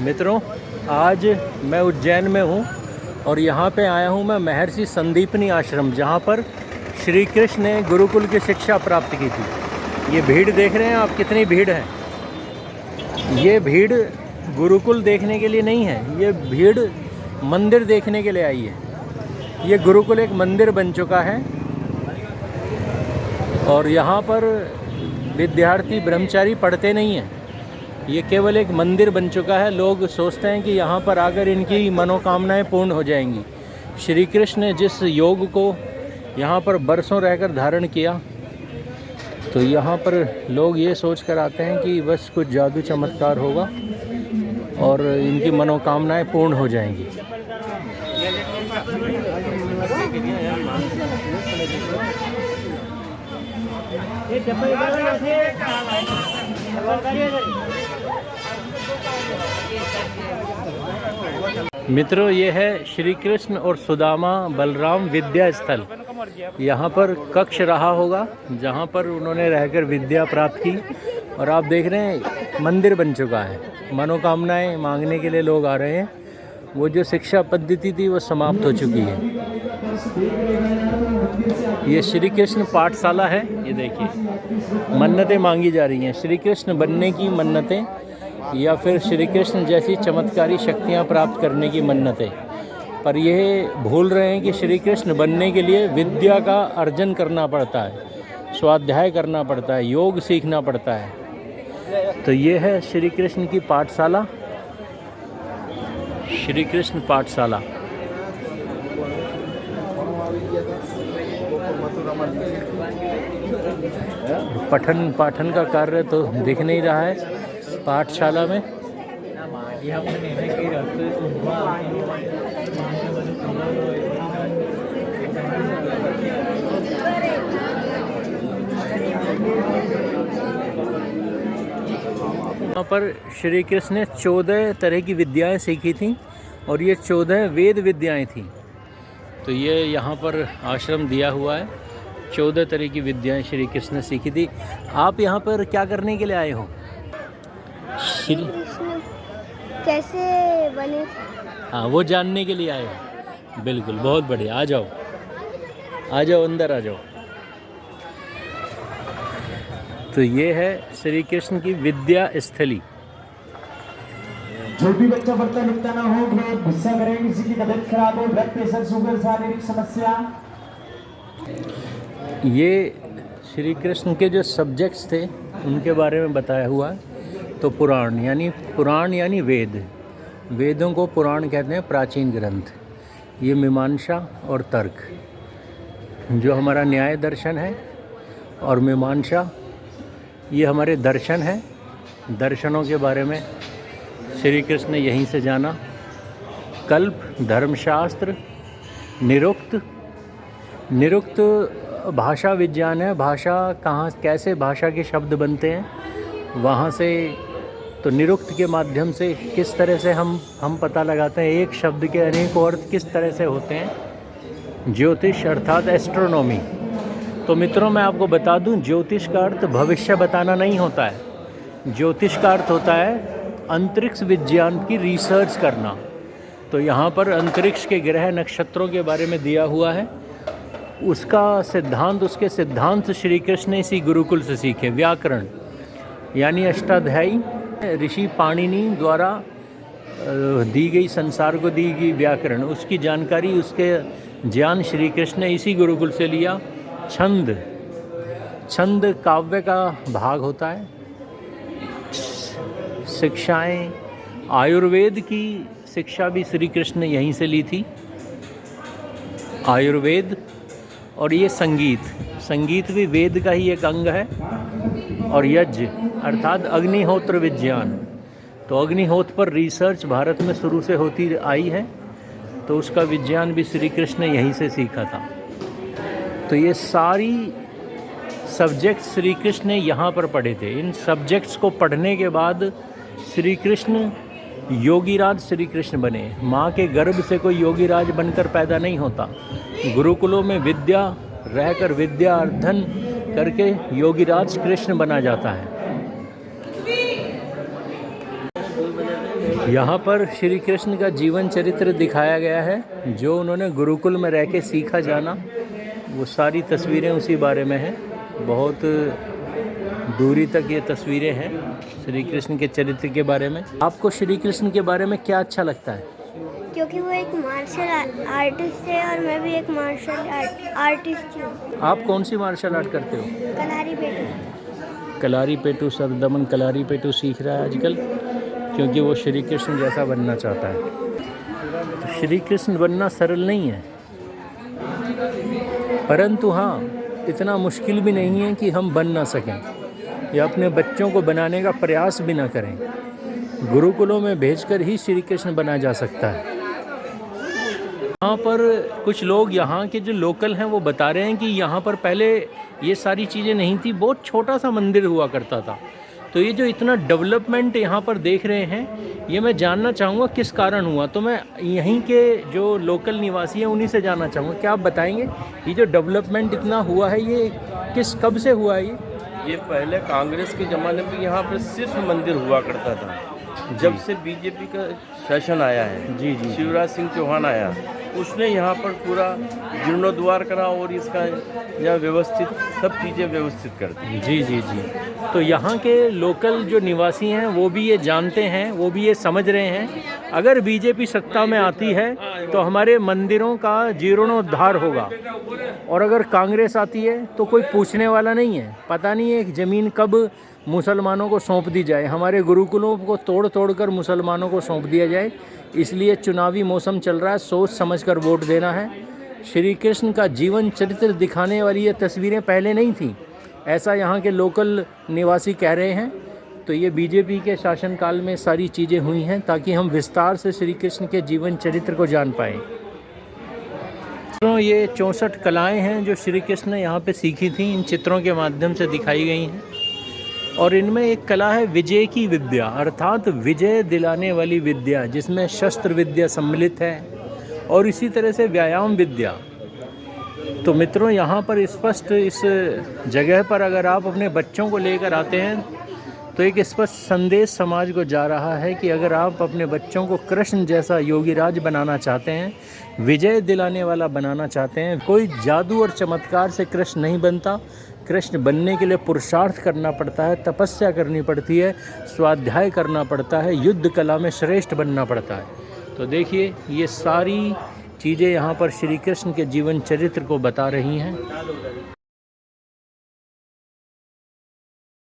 मित्रों, आज मैं उज्जैन में हूँ और यहाँ पे आया हूँ मैं महर्षि संदीपनी आश्रम, जहाँ पर श्री कृष्ण ने गुरुकुल की शिक्षा प्राप्त की थी। ये भीड़ देख रहे हैं आप, कितनी भीड़ है। ये भीड़ गुरुकुल देखने के लिए नहीं है, ये भीड़ मंदिर देखने के लिए आई है। ये गुरुकुल एक मंदिर बन चुका है और यहाँ पर विद्यार्थी ब्रह्मचारी पढ़ते नहीं हैं। ये केवल एक मंदिर बन चुका है। लोग सोचते हैं कि यहाँ पर आकर इनकी मनोकामनाएं पूर्ण हो जाएंगी। श्री कृष्ण ने जिस योग को यहाँ पर बरसों रहकर धारण किया, तो यहाँ पर लोग ये सोच कर आते हैं कि बस कुछ जादू चमत्कार होगा और इनकी मनोकामनाएं पूर्ण हो जाएंगी। मित्रों, ये है श्री कृष्ण और सुदामा बलराम विद्या स्थल। यहाँ पर कक्ष रहा होगा जहाँ पर उन्होंने रहकर विद्या प्राप्त की, और आप देख रहे हैं मंदिर बन चुका है। मनोकामनाएं मांगने के लिए लोग आ रहे हैं। वो जो शिक्षा पद्धति थी वो समाप्त हो चुकी है। ये श्री कृष्ण पाठशाला है। ये देखिए, मन्नतें मांगी जा रही हैं, श्री कृष्ण बनने की मन्नतें या फिर श्री कृष्ण जैसी चमत्कारी शक्तियाँ प्राप्त करने की मन्नतें। पर यह भूल रहे हैं कि श्री कृष्ण बनने के लिए विद्या का अर्जन करना पड़ता है, स्वाध्याय करना पड़ता है, योग सीखना पड़ता है। तो ये है श्री कृष्ण की पाठशाला, श्री कृष्ण पाठशाला। पाठन का कार्य तो दिख नहीं रहा है पाठशाला में। यहाँ पर श्री कृष्ण ने 14 तरह की विद्याएं सीखी थीं और ये 14 वेद विद्याएं थीं। तो ये यहाँ पर आश्रम दिया हुआ है। 14 तरह की विद्याएं श्री कृष्ण ने सीखी थी। आप यहाँ पर क्या करने के लिए आए हो? श्री कृष्ण कैसे बने? हाँ, वो जानने के लिए आए हो। बिल्कुल, बहुत बढ़िया। आ जाओ, आ जाओ, अंदर आ जाओ। तो ये है श्री कृष्ण की विद्या स्थली। जो भी बच्चा पढ़ता लिखता ना हो, गुस्सा करे, किसी की तबीयत खराब हो, ब्लड प्रेशर, शुगर, शारीरिक समस्या। ये श्री कृष्ण के जो सब्जेक्ट्स थे उनके बारे में बताया हुआ है। तो पुराण यानी वेद, वेदों को पुराण कहते हैं, प्राचीन ग्रंथ। ये मीमांसा और तर्क, जो हमारा न्याय दर्शन है, और मीमांसा ये हमारे दर्शन हैं। दर्शनों के बारे में श्री कृष्ण ने यहीं से जाना। कल्प, धर्मशास्त्र, निरुक्त भाषा विज्ञान है। भाषा कहाँ कैसे भाषा के शब्द बनते हैं, वहाँ से तो निरुक्त के माध्यम से किस तरह से हम पता लगाते हैं एक शब्द के अनेकों अर्थ किस तरह से होते हैं। ज्योतिष अर्थात एस्ट्रोनॉमी। तो मित्रों, मैं आपको बता दूं, ज्योतिष का अर्थ भविष्य बताना नहीं होता है। ज्योतिष का अर्थ होता है अंतरिक्ष विज्ञान की रिसर्च करना। तो यहाँ पर अंतरिक्ष के ग्रह नक्षत्रों के बारे में दिया हुआ है। उसके सिद्धांत श्री कृष्ण ने इसी गुरुकुल से सीखे। व्याकरण यानी अष्टाध्यायी, ऋषि पाणिनि द्वारा दी गई, संसार को दी गई व्याकरण, उसकी जानकारी, उसके ज्ञान श्री कृष्ण ने इसी गुरुकुल से लिया। छंद काव्य का भाग होता है। शिक्षाएं, आयुर्वेद की शिक्षा भी श्री कृष्ण ने यहीं से ली थी। आयुर्वेद और ये संगीत भी वेद का ही एक अंग है। और यज्ञ अर्थात अग्निहोत्र विज्ञान। तो अग्निहोत्र पर रिसर्च भारत में शुरू से होती आई है, तो उसका विज्ञान भी श्री कृष्ण ने यहीं से सीखा था। तो ये सारी सब्जेक्ट्स श्री कृष्ण ने यहाँ पर पढ़े थे। इन सब्जेक्ट्स को पढ़ने के बाद श्री कृष्ण योगीराज श्री कृष्ण बने। माँ के गर्भ से कोई योगीराज बनकर पैदा नहीं होता। गुरुकुलों में विद्या रहकर, विद्या अध्ययन करके योगीराज कृष्ण बना जाता है। यहाँ पर श्री कृष्ण का जीवन चरित्र दिखाया गया है, जो उन्होंने गुरुकुल में रह के सीखा जाना, वो सारी तस्वीरें उसी बारे में हैं। बहुत दूरी तक ये तस्वीरें हैं श्री कृष्ण के चरित्र के बारे में। आपको श्री कृष्ण के बारे में क्या अच्छा लगता है? क्योंकि वो एक मार्शल आर्टिस्ट है और मैं भी एक मार्शल आर्टिस्ट हूँ। आप कौन सी मार्शल आर्ट करते हो? कलारी पेटू। कलारी पेटू, सरदमन कलारी पेटू सीख रहा है आजकल, क्योंकि वो श्री कृष्ण जैसा बनना चाहता है। तो श्री कृष्ण बनना सरल नहीं है, परंतु हाँ, इतना मुश्किल भी नहीं है कि हम बन ना सकें या अपने बच्चों को बनाने का प्रयास भी ना करें। गुरुकुलों में भेजकर ही श्री कृष्ण बना जा सकता है। यहाँ पर कुछ लोग, यहाँ के जो लोकल हैं, वो बता रहे हैं कि यहाँ पर पहले ये सारी चीज़ें नहीं थी, बहुत छोटा सा मंदिर हुआ करता था। तो ये जो इतना डेवलपमेंट यहाँ पर देख रहे हैं, ये मैं जानना चाहूँगा किस कारण हुआ। तो मैं यहीं के जो लोकल निवासी हैं उन्हीं से जानना चाहूँगा, क्या आप बताएंगे ये जो डेवलपमेंट इतना हुआ है, ये कब से हुआ है? ये पहले कांग्रेस के ज़माने में यहाँ पर सिर्फ मंदिर हुआ करता था। जब से बीजेपी का शासन आया है, जी जी, शिवराज सिंह चौहान आया, उसने यहाँ पर पूरा जीर्णोद्वार करा और इसका यहाँ व्यवस्थित सब चीज़ें व्यवस्थित कर दी। जी जी जी। तो यहाँ के लोकल जो निवासी हैं वो भी ये जानते हैं, वो भी ये समझ रहे हैं, अगर बीजेपी सत्ता में आती है तो हमारे मंदिरों का जीर्णोद्धार होगा, और अगर कांग्रेस आती है तो कोई पूछने वाला नहीं है। पता नहीं है ज़मीन कब मुसलमानों को सौंप दी जाए, हमारे गुरुकुलों को तोड़ कर मुसलमानों को सौंप दिया जाए। इसलिए चुनावी मौसम चल रहा है, सोच समझकर वोट देना है। श्री कृष्ण का जीवन चरित्र दिखाने वाली ये तस्वीरें पहले नहीं थी, ऐसा यहाँ के लोकल निवासी कह रहे हैं। तो ये बीजेपी के शासनकाल में सारी चीज़ें हुई हैं, ताकि हम विस्तार से श्री कृष्ण के जीवन चरित्र को जान पाएँ। तो ये 64 कलाएँ हैं जो श्री कृष्ण ने यहाँ पे सीखी थी, इन चित्रों के माध्यम से दिखाई गई हैं। और इनमें एक कला है विजय की विद्या, अर्थात विजय दिलाने वाली विद्या, जिसमें शस्त्र विद्या सम्मिलित है और इसी तरह से व्यायाम विद्या। तो मित्रों, यहाँ पर स्पष्ट इस जगह पर अगर आप अपने बच्चों को लेकर आते हैं तो एक स्पष्ट संदेश समाज को जा रहा है कि अगर आप अपने बच्चों को कृष्ण जैसा योगीराज बनाना चाहते हैं, विजय दिलाने वाला बनाना चाहते हैं, कोई जादू और चमत्कार से कृष्ण नहीं बनता। कृष्ण बनने के लिए पुरुषार्थ करना पड़ता है, तपस्या करनी पड़ती है, स्वाध्याय करना पड़ता है, युद्ध कला में श्रेष्ठ बनना पड़ता है। तो देखिए, ये सारी चीज़ें यहाँ पर श्री कृष्ण के जीवन चरित्र को बता रही हैं।